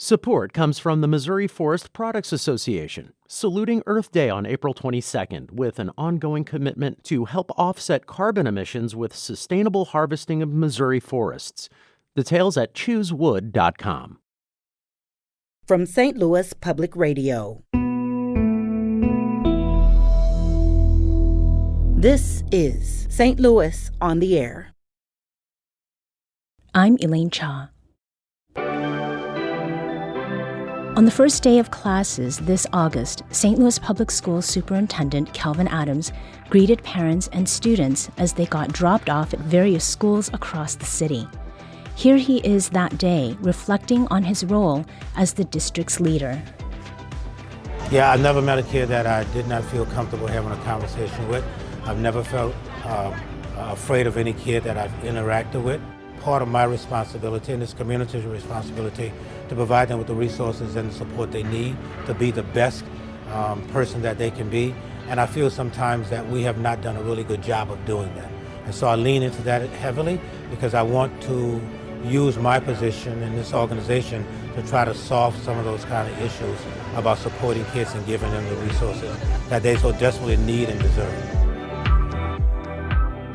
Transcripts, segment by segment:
Support comes from the Missouri Forest Products Association, saluting Earth Day on April 22nd with an ongoing commitment to help offset carbon emissions with sustainable harvesting of Missouri forests. Details at choosewood.com. From St. Louis Public Radio. This is St. Louis on the Air. I'm Elaine Cha. On the first day of classes this August, St. Louis Public Schools Superintendent Kelvin Adams greeted parents and students as they got dropped off at various schools across the city. Here he is that day, reflecting on his role as the district's leader. Yeah, I've never met a kid that I did not feel comfortable having a conversation with. I've never felt afraid of any kid that I've interacted with. Part of my responsibility and this community's responsibility to provide them with the resources and the support they need to be the best person that they can be. And I feel sometimes that we have not done a really good job of doing that. And so I lean into that heavily because I want to use my position in this organization to try to solve some of those kind of issues about supporting kids and giving them the resources that they so desperately need and deserve.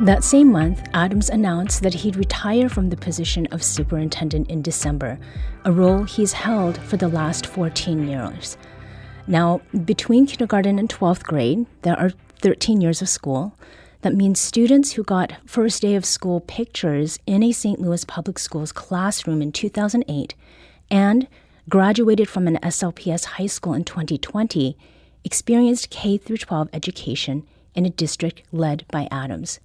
That same month, Adams announced that he'd retire from the position of superintendent in December, a role he's held for the last 14 years. Now, between kindergarten and 12th grade, there are 13 years of school. That means students who got first day of school pictures in a St. Louis Public Schools classroom in 2008 and graduated from an SLPS high school in 2020 experienced K-12 education in a district led by Adams.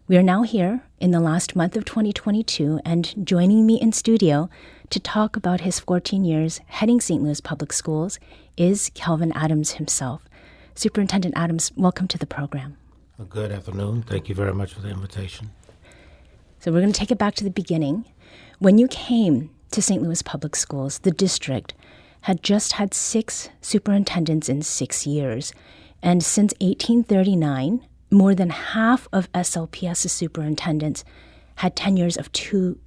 We are now here in the last month of 2022, and joining me in studio to talk about his 14 years heading St. Louis Public Schools is Kelvin Adams himself. Superintendent Adams, welcome to the program. Good afternoon. Thank you very much for the invitation. So we're going to take it back to the beginning. When you came to St. Louis Public Schools, the district had just had 6 superintendents in 6 years. And since 1839, more than half of SLPS's superintendents had tenures of 2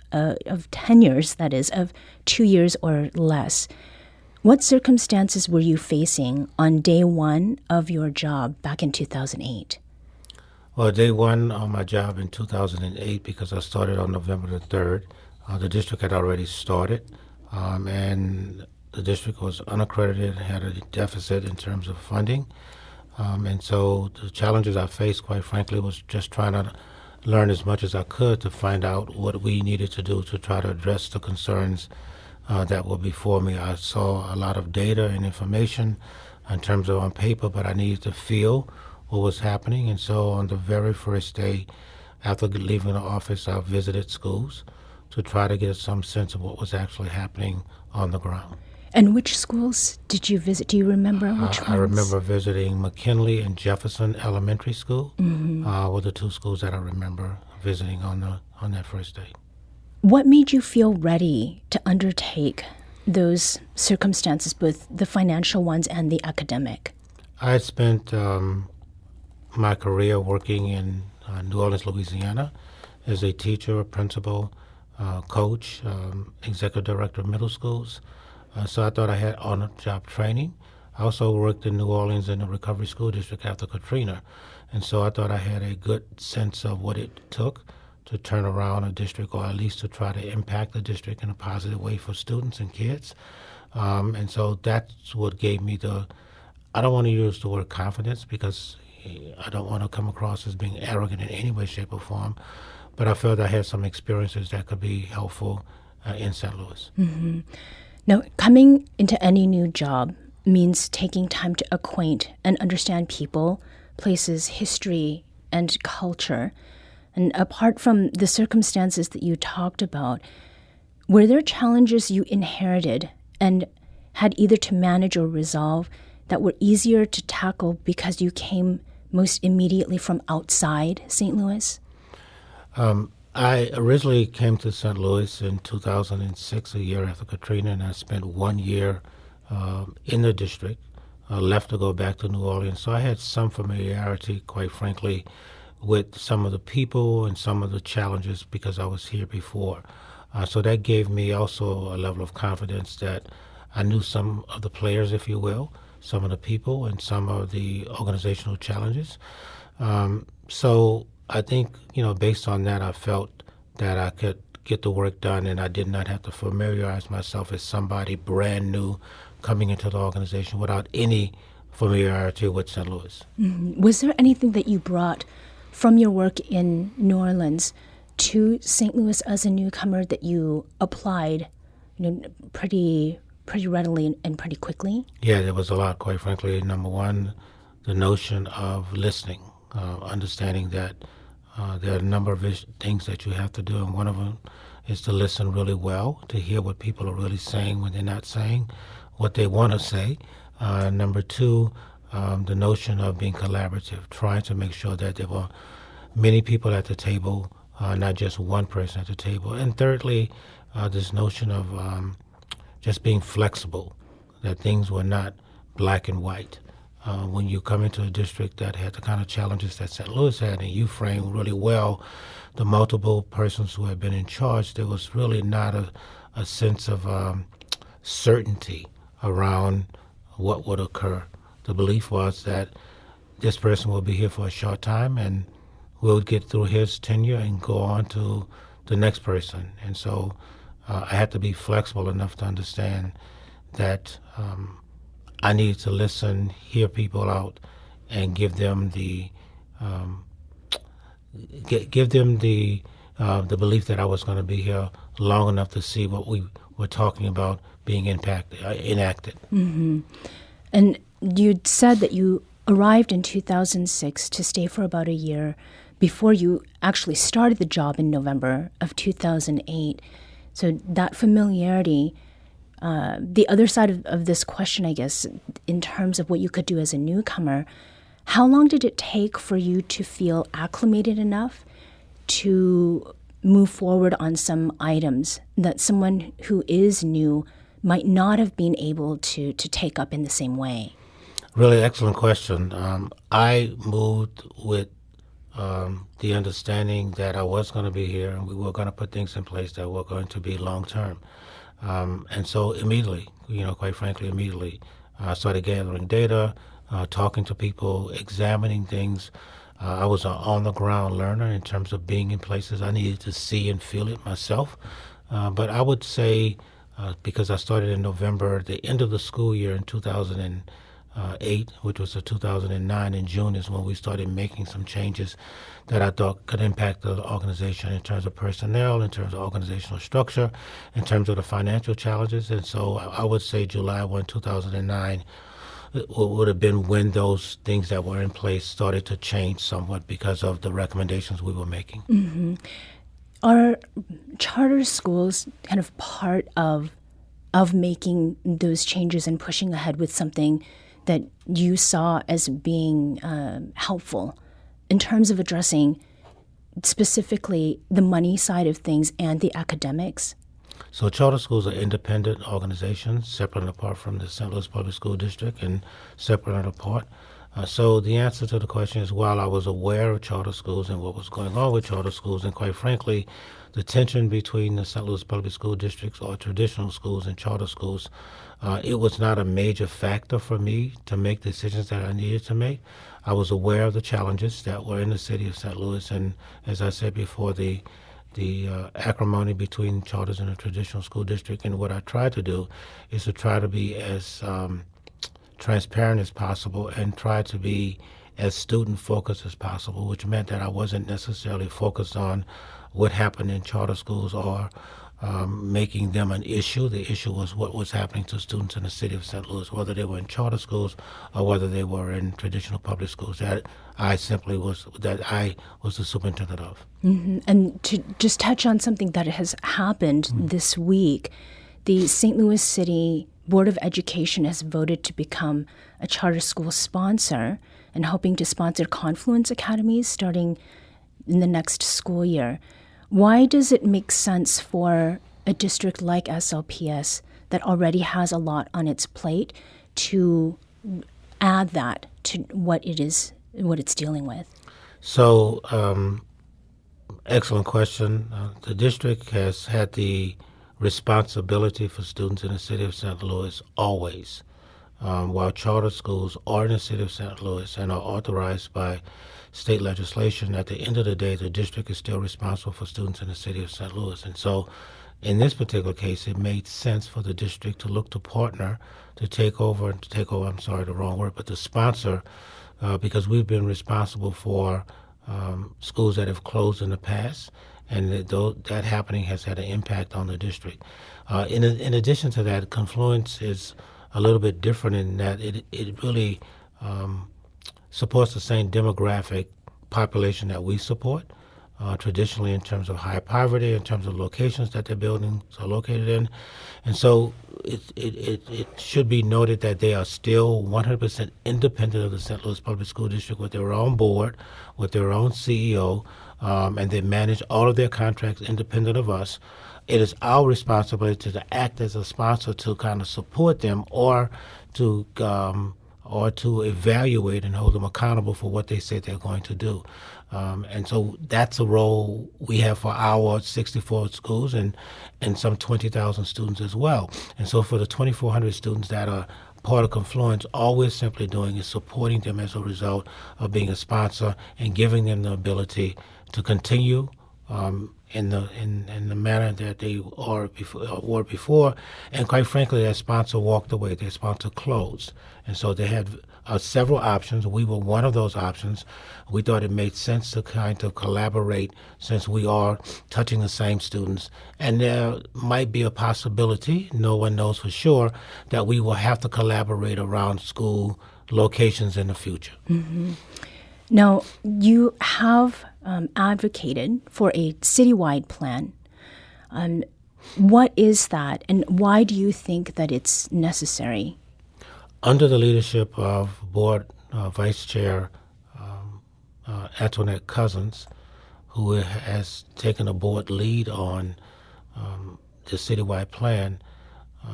years or less. What circumstances were you facing on day one of your job back in 2008? Well, day one on my job in 2008, because I started on November the 3rd, the district had already started, and the district was unaccredited, had a deficit in terms of funding. And so the challenges I faced, quite frankly, was just trying to learn as much as I could to find out what we needed to do to try to address the concerns that were before me. I saw a lot of data and information in terms of on paper, but I needed to feel what was happening. And so on the very first day after leaving the office, I visited schools to try to get some sense of what was actually happening on the ground. And which schools did you visit? Do you remember which ones? I remember visiting McKinley and Jefferson Elementary School were the 2 schools that I remember visiting on that first day. What made you feel ready to undertake those circumstances, both the financial ones and the academic? I had spent my career working in New Orleans, Louisiana as a teacher, principal, coach, executive director of middle schools. So I thought I had on-the-job training. I also worked in New Orleans in the recovery school district after Katrina. And so I thought I had a good sense of what it took to turn around a district, or at least to try to impact the district in a positive way for students and kids. And so that's what gave me I don't want to use the word confidence because I don't want to come across as being arrogant in any way, shape, or form. But I felt I had some experiences that could be helpful in St. Louis. Mm-hmm. Now, coming into any new job means taking time to acquaint and understand people, places, history, and culture. And apart from the circumstances that you talked about, were there challenges you inherited and had either to manage or resolve that were easier to tackle because you came most immediately from outside St. Louis? I originally came to St. Louis in 2006, a year after Katrina, and I spent 1 year in the district, left to go back to New Orleans. So I had some familiarity, quite frankly, with some of the people and some of the challenges because I was here before. So that gave me also a level of confidence that I knew some of the players, if you will, some of the people, and some of the organizational challenges. So I think, based on that, I felt that I could get the work done and I did not have to familiarize myself as somebody brand new coming into the organization without any familiarity with St. Louis. Was there anything that you brought from your work in New Orleans to St. Louis as a newcomer that you applied, pretty readily and pretty quickly? Yeah, there was a lot, quite frankly. Number one, the notion of listening, understanding that there are a number of things that you have to do, and one of them is to listen really well, to hear what people are really saying when they're not saying what they want to say. Number two, the notion of being collaborative, trying to make sure that there were many people at the table, not just one person at the table. And thirdly, this notion of just being flexible, that things were not black and white. When you come into a district that had the kind of challenges that St. Louis had, and you framed really well the multiple persons who had been in charge, there was really not a sense of certainty around what would occur. The belief was that this person will be here for a short time and we'll get through his tenure and go on to the next person. And so I had to be flexible enough to understand that I needed to listen, hear people out, and give them the belief that I was going to be here long enough to see what we were talking about being enacted. And you'd said that you arrived in 2006 to stay for about a year before you actually started the job in November of 2008. So that familiarity, the other side of this question, I guess, in terms of what you could do as a newcomer, how long did it take for you to feel acclimated enough to move forward on some items that someone who is new might not have been able to take up in the same way? Really excellent question. I moved with the understanding that I was going to be here and we were going to put things in place that were going to be long term. And so immediately, quite frankly, immediately, I started gathering data, talking to people, examining things. I was an on-the-ground learner in terms of being in places I needed to see and feel it myself. But I would say, because I started in November, the end of the school year in 2008, which was the 2009 in June, is when we started making some changes that I thought could impact the organization in terms of personnel, in terms of organizational structure, in terms of the financial challenges. And so I would say July 1, 2009 would have been when those things that were in place started to change somewhat because of the recommendations we were making. Are charter schools kind of part of making those changes and pushing ahead with something that you saw as being helpful in terms of addressing specifically the money side of things and the academics? So charter schools are independent organizations, separate and apart from the St. Louis Public School District and separate and apart. So the answer to the question is, while I was aware of charter schools and what was going on with charter schools, and quite frankly, the tension between the St. Louis Public School Districts or traditional schools and charter schools, it was not a major factor for me to make decisions that I needed to make. I was aware of the challenges that were in the city of St. Louis, and as I said before, the acrimony between charters and a traditional school district. And what I tried to do is to try to be as transparent as possible and try to be as student-focused as possible, which meant that I wasn't necessarily focused on what happened in charter schools or making them an issue. The issue was what was happening to students in the city of St. Louis, whether they were in charter schools or whether they were in traditional public schools. That I was the superintendent of. And to just touch on something that has happened this week, the St. Louis City Board of Education has voted to become a charter school sponsor and hoping to sponsor Confluence Academies starting in the next school year. Why does it make sense for a district like SLPS that already has a lot on its plate to add that to what it's dealing with? So Excellent question. The district has had the responsibility for students in the city of St. Louis always. While charter schools are in the city of St. Louis and are authorized by state legislation, at the end of the day, the district is still responsible for students in the city of St. Louis. And so in this particular case, it made sense for the district to look to partner, to sponsor, because we've been responsible for schools that have closed in the past, and that happening has had an impact on the district. In addition to that, Confluence is a little bit different in that it really supports the same demographic population that we support, traditionally in terms of high poverty, in terms of locations that their buildings are located in. And so it should be noted that they are still 100% independent of the St. Louis Public School District with their own board, with their own CEO, and they manage all of their contracts independent of us. It is our responsibility to act as a sponsor to kind of support them or to evaluate and hold them accountable for what they say they're going to do. And so that's a role we have for our 64 schools and some 20,000 students as well. And so for the 2,400 students that are part of Confluence, all we're simply doing is supporting them as a result of being a sponsor and giving them the ability to continue in the manner that they were before. And quite frankly, their sponsor walked away. Their sponsor closed. And so they had several options. We were one of those options. We thought it made sense to kind of collaborate since we are touching the same students. And there might be a possibility, no one knows for sure, that we will have to collaborate around school locations in the future. Mm-hmm. Now, you have advocated for a citywide plan. What is that, and why do you think that it's necessary? Under the leadership of Board Vice Chair Antoinette Cousins, who has taken a board lead on the citywide plan,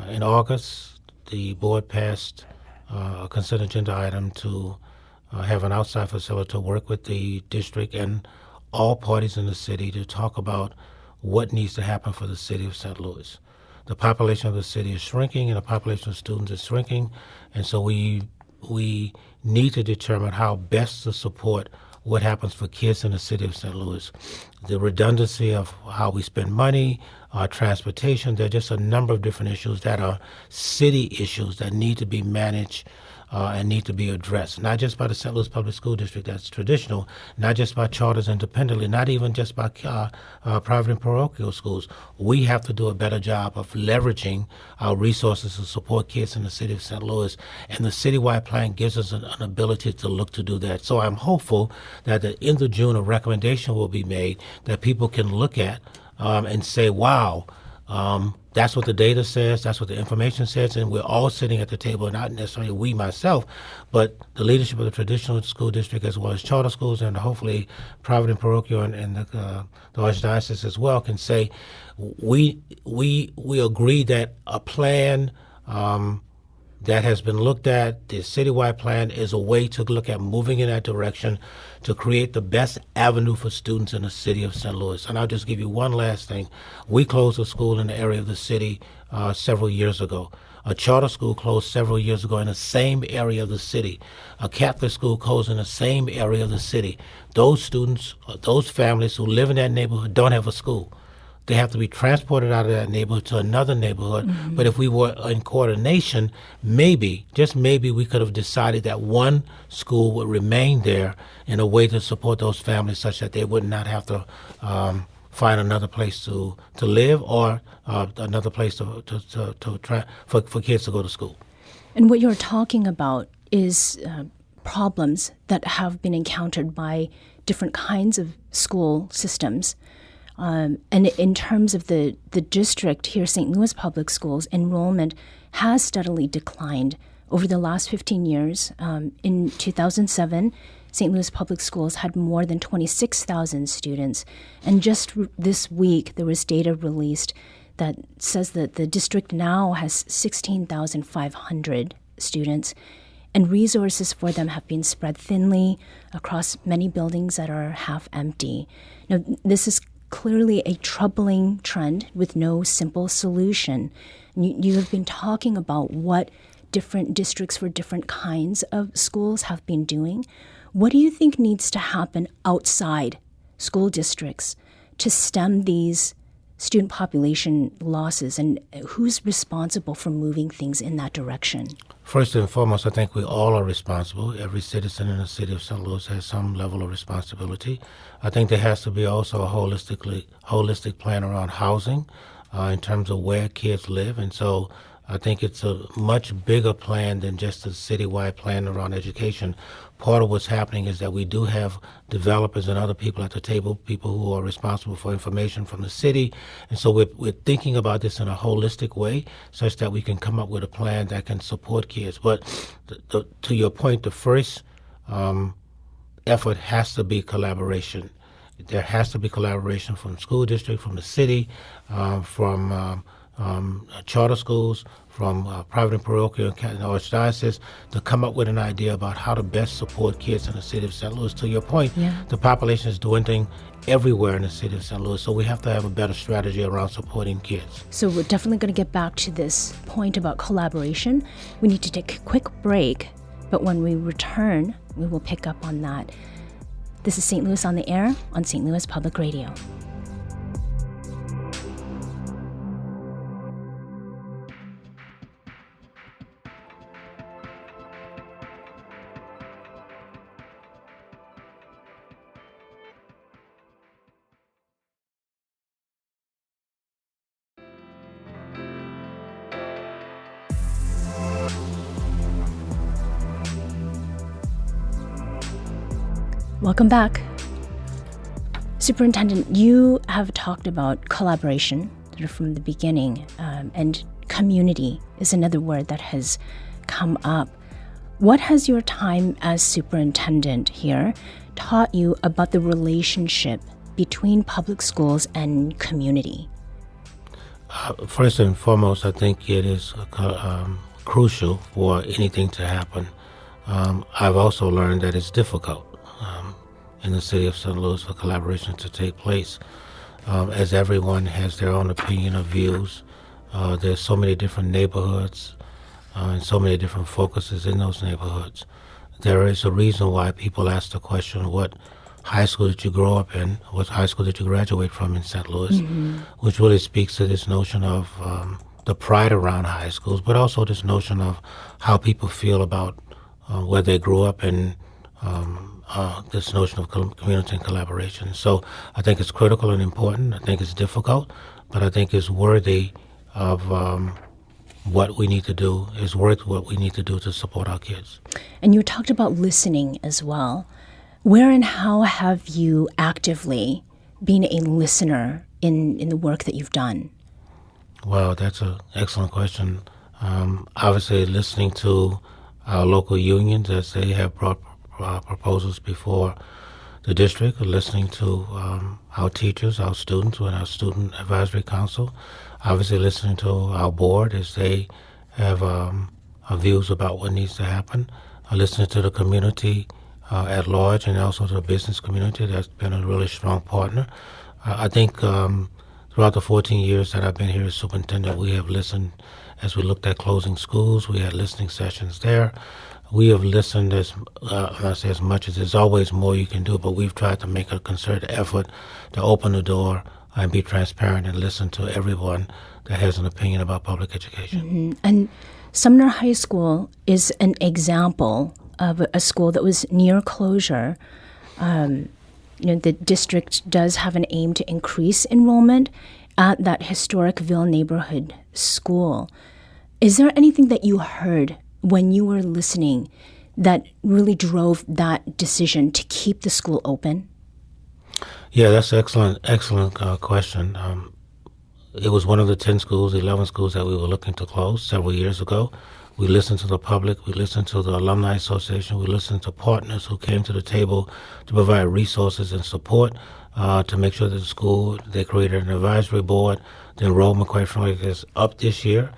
in August, the board passed a consent agenda item to have an outside facility to work with the district and all parties in the city to talk about what needs to happen for the city of St. Louis. The population of the city is shrinking and the population of students is shrinking, and so we need to determine how best to support what happens for kids in the city of St. Louis. The redundancy of how we spend money, transportation, there are just a number of different issues that are city issues that need to be managed and need to be addressed, not just by the St. Louis Public School District that's traditional, not just by charters independently, not even just by private and parochial schools. We have to do a better job of leveraging our resources to support kids in the city of St. Louis, and the citywide plan gives us an ability to look to do that. So I'm hopeful that at the end of June a recommendation will be made that people can look at and say, wow, that's what the data says, that's what the information says, and we're all sitting at the table, not necessarily we myself, but the leadership of the traditional school district as well as charter schools and hopefully private and parochial and the archdiocese as well can say, we agree that a plan that has been looked at, the citywide plan, is a way to look at moving in that direction to create the best avenue for students in the city of St. Louis. And I'll just give you one last thing. We closed a school in the area of the city several years ago. A charter school closed several years ago in the same area of the city. A Catholic school closed in the same area of the city. Those students, those families who live in that neighborhood don't have a school. They have to be transported out of that neighborhood to another neighborhood. Mm-hmm. But if we were in coordination, maybe, just maybe, we could have decided that one school would remain there in a way to support those families such that they would not have to find another place to live or another place for kids to go to school. And what you're talking about is problems that have been encountered by different kinds of school systems. And in terms of the district here, St. Louis Public Schools, enrollment has steadily declined over the last 15 years. In 2007, St. Louis Public Schools had more than 26,000 students. And just this week, there was data released that says that the district now has 16,500 students. and resources for them have been spread thinly across many buildings that are half empty. Now, this is clearly a troubling trend with no simple solution. You have been talking about what different districts for different kinds of schools have been doing. What do you think needs to happen outside school districts to stem these student population losses, and who's responsible for moving things in that direction? First and foremost, I think we all are responsible. Every citizen in the city of St. Louis has some level of responsibility. I think there has to be also a holistic plan around housing in terms of where kids live. And so I think it's a much bigger plan than just a citywide plan around education. Part of what's happening is that we do have developers and other people at the table, people who are responsible for information from the city. And so we're thinking about this in a holistic way such that we can come up with a plan that can support kids. But to your point, the first effort has to be collaboration. There has to be collaboration from the school district, from the city, from charter schools, from private and parochial and archdiocese, to come up with an idea about how to best support kids in the city of St. Louis. To your point, the population is dwindling everywhere in the city of St. Louis, so we have to have a better strategy around supporting kids. So we're definitely going to get back to this point about collaboration. We need to take a quick break, but when we return, we will pick up on that. This is St. Louis on the Air on St. Louis Public Radio. Welcome back. Superintendent, you have talked about collaboration from the beginning, and community is another word that has come up. What has your time as superintendent here taught you about the relationship between public schools and community? First and foremost, I think it is crucial for anything to happen. I've also learned that it's difficult in the city of St. Louis for collaboration to take place, as everyone has their own opinion or views. There's so many different neighborhoods and so many different focuses in those neighborhoods. There is a reason why people ask the question, what high school did you grow up in? What high school did you graduate from in St. Louis? Which really speaks to this notion of the pride around high schools, but also this notion of how people feel about where they grew up, and this notion of community and collaboration. So I think it's critical and important. I think it's difficult, but I think it's worthy of what we need to do, is worth what we need to do to support our kids. And you talked about listening as well. Where and how have you actively been a listener in the work that you've done? Well, that's an excellent question. Obviously, listening to our local unions as they have brought proposals before the district, listening to our teachers, our students, and our student advisory council. Obviously, listening to our board as they have views about what needs to happen. Listening to the community at large, and also to the business community that's been a really strong partner. I think throughout the 14 years that I've been here as superintendent, we have listened as we looked at closing schools. We had listening sessions there. We have listened I say as much as there's always more you can do, but we've tried to make a concerted effort to open the door and be transparent and listen to everyone that has an opinion about public education. And Sumner High School is an example of a school that was near closure. The district does have an aim to increase enrollment at that historic Ville neighborhood school. Is there anything that you heard when you were listening that really drove that decision to keep the school open? Yeah, that's an excellent question. It was one of the 10 schools, 11 schools that we were looking to close several years ago. We listened to the public, we listened to the Alumni Association, we listened to partners who came to the table to provide resources and support to make sure that the school, they created an advisory board. The enrollment, quite frankly, is up this year.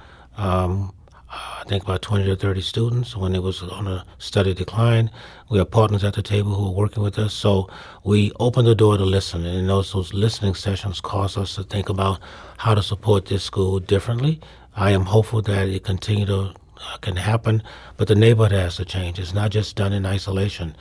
I think about 20 to 30 students when it was on a steady decline. We have partners at the table who are working with us. So we open the door to listen. And those listening sessions cause us to think about how to support this school differently. I am hopeful that it can happen, but the neighborhood has to change. It's not just done in isolation.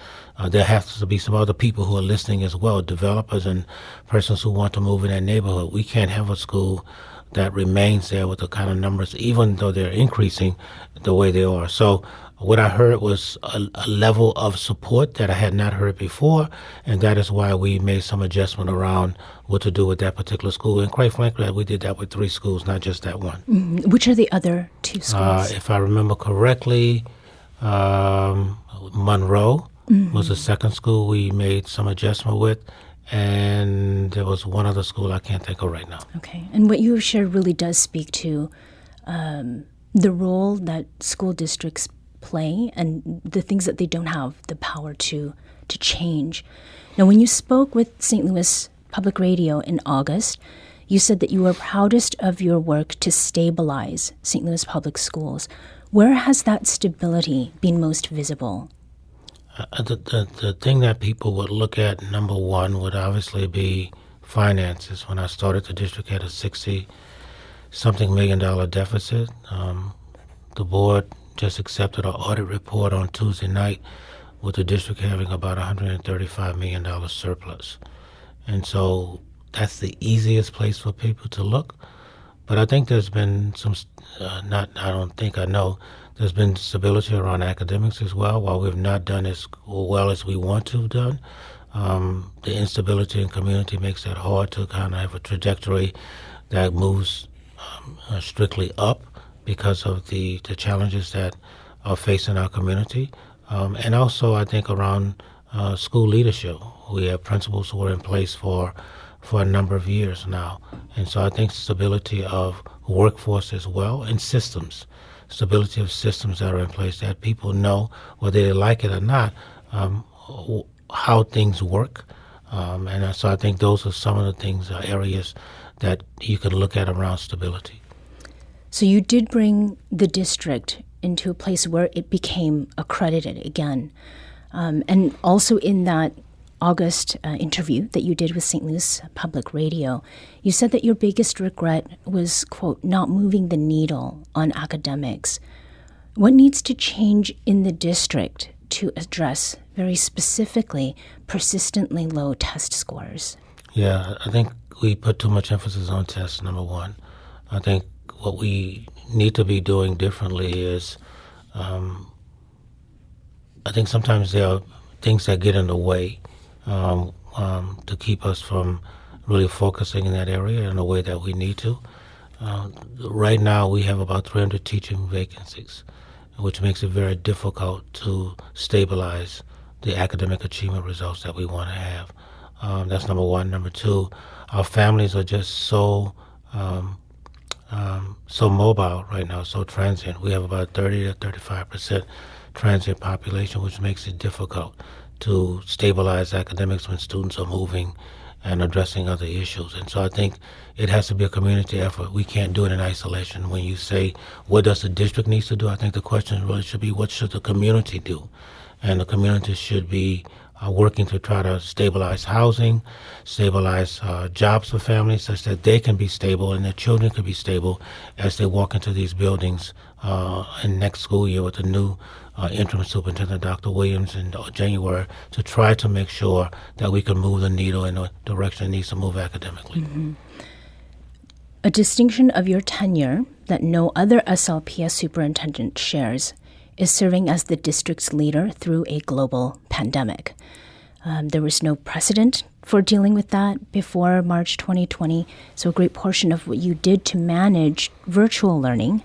There has to be some other people who are listening as well, developers and persons who want to move in that neighborhood. We can't have a school that remains there with the kind of numbers, even though they're increasing the way they are. So what I heard was a level of support that I had not heard before, and that is why we made some adjustment around what to do with that particular school. And quite frankly, we did that with 3 schools, not just that one. Which are the other 2 schools? If I remember correctly, Monroe was the second school we made some adjustment with, and there was one other school I can't think of right now. Okay. And what you have shared really does speak to the role that school districts play and the things that they don't have the power to change. Now, when you spoke with St. Louis Public Radio in August, you said that you were proudest of your work to stabilize St. Louis Public Schools. Where has that stability been most visible? The thing that people would look at, number one, would obviously be finances. When I started, the district had a $60-something million deficit. The board just accepted an audit report on Tuesday night with the district having about $135 million surplus. And so that's the easiest place for people to look. But I think there's been there's been stability around academics as well. While we've not done as well as we want to have done, the instability in community makes it hard to kind of have a trajectory that moves strictly up because of the challenges that are facing our community. And also, I think around school leadership. We have principals who are in place for a number of years now. And so I think stability of workforce as well, and stability of systems that are in place, that people know, whether they like it or not, how things work. And so I think those are some of the things, areas that you can look at around stability. So you did bring the district into a place where it became accredited again. And also in that August interview that you did with St. Louis Public Radio, you said that your biggest regret was, quote, not moving the needle on academics. What needs to change in the district to address, very specifically, persistently low test scores? Yeah, I think we put too much emphasis on tests, number one. I think what we need to be doing differently is, I think sometimes there are things that get in the way to keep us from really focusing in that area in the way that we need to. Right now, we have about 300 teaching vacancies, which makes it very difficult to stabilize the academic achievement results that we want to have. That's number one. Number two, our families are just so mobile right now, so transient. We have about 30 to 35% transient population, which makes it difficult to stabilize academics when students are moving and addressing other issues. And so I think it has to be a community effort. We can't do it in isolation. When you say, what does the district need to do? I think the question really should be, what should the community do? And the community should be working to try to stabilize housing, stabilize jobs for families such that they can be stable and their children can be stable as they walk into these buildings in next school year with the new interim superintendent, Dr. Williams, in January, to try to make sure that we can move the needle in the direction it needs to move academically. Mm-hmm. A distinction of your tenure that no other SLPS superintendent shares is serving as the district's leader through a global pandemic. There was no precedent for dealing with that before March 2020, so a great portion of what you did to manage virtual learning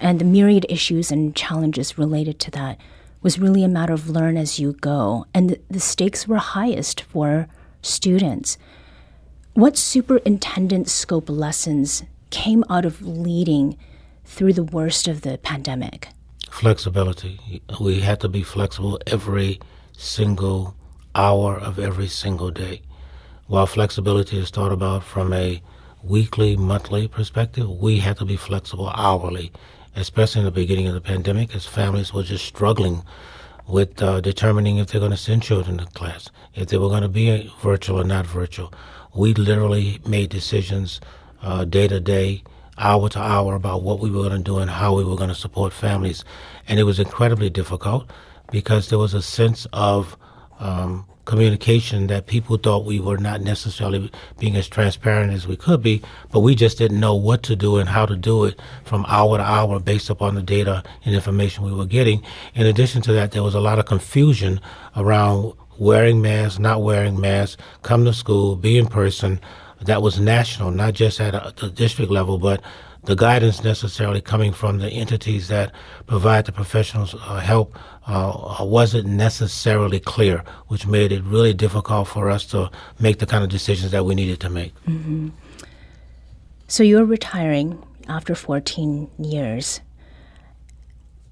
and the myriad issues and challenges related to that was really a matter of learn as you go, and the stakes were highest for students. What superintendent scope lessons came out of leading through the worst of the pandemic? Flexibility. We had to be flexible every single hour of every single day. While flexibility is thought about from a weekly, monthly perspective, we had to be flexible hourly especially in the beginning of the pandemic, as families were just struggling with determining if they're going to send children to class, if they were going to be virtual or not virtual. We literally made decisions day to day, hour to hour about what we were going to do and how we were going to support families. And it was incredibly difficult because there was a sense of communication that people thought we were not necessarily being as transparent as we could be, but we just didn't know what to do and how to do it from hour to hour based upon the data and information we were getting. In addition to that, there was a lot of confusion around wearing masks, not wearing masks, come to school, be in person. That was national, not just at the district level, but the guidance necessarily coming from the entities that provide the professionals help wasn't necessarily clear, which made it really difficult for us to make the kind of decisions that we needed to make. Mm-hmm. So you're retiring after 14 years.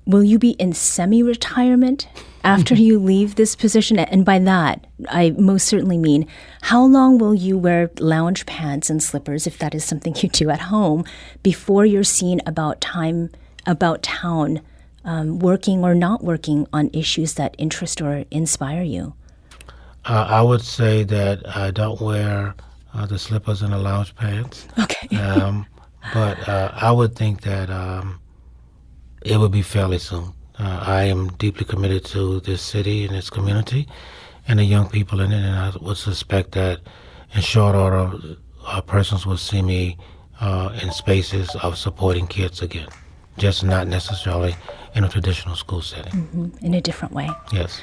Will you be in semi-retirement after you leave this position? And by that, I most certainly mean, how long will you wear lounge pants and slippers, if that is something you do at home, before you're seen about town, working or not working on issues that interest or inspire you? I would say that I don't wear the slippers and the lounge pants. Okay. But I would think that it would be fairly soon. I am deeply committed to this city and its community and the young people in it, and I would suspect that in short order, persons will see me in spaces of supporting kids again, just not necessarily in a traditional school setting. Mm-hmm. In a different way. Yes.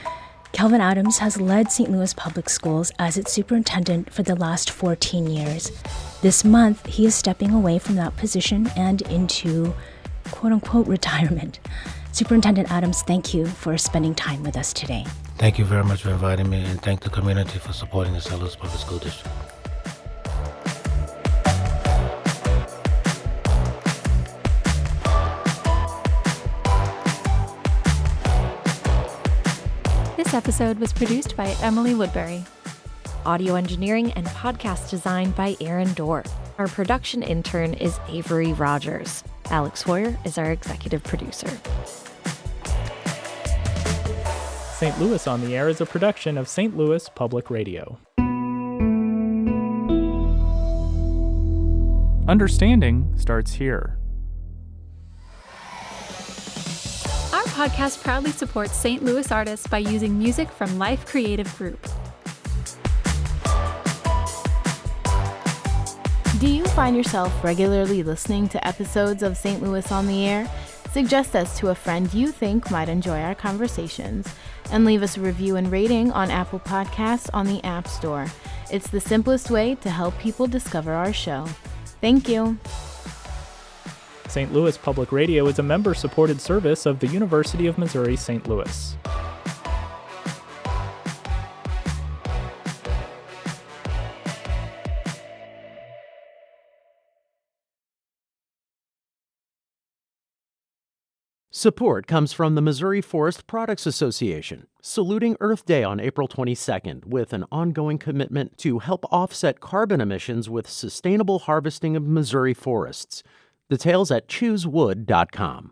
Kelvin Adams has led St. Louis Public Schools as its superintendent for the last 14 years. This month, he is stepping away from that position and into quote-unquote retirement. Superintendent Adams, thank you for spending time with us today. Thank you very much for inviting me, and thank the community for supporting the St. Louis Public School District. This episode was produced by Emily Woodbury. Audio engineering and podcast design by Aaron Dorr. Our production intern is Avery Rogers. Alex Hoyer is our executive producer. St. Louis on the Air is a production of St. Louis Public Radio. Understanding starts here. Our podcast proudly supports St. Louis artists by using music from Life Creative Group. Do you find yourself regularly listening to episodes of St. Louis on the Air? Suggest us to a friend you think might enjoy our conversations, and leave us a review and rating on Apple Podcasts on the App Store. It's the simplest way to help people discover our show. Thank you. St. Louis Public Radio is a member-supported service of the University of Missouri St. Louis. Support comes from the Missouri Forest Products Association, saluting Earth Day on April 22nd with an ongoing commitment to help offset carbon emissions with sustainable harvesting of Missouri forests. Details at choosewood.com.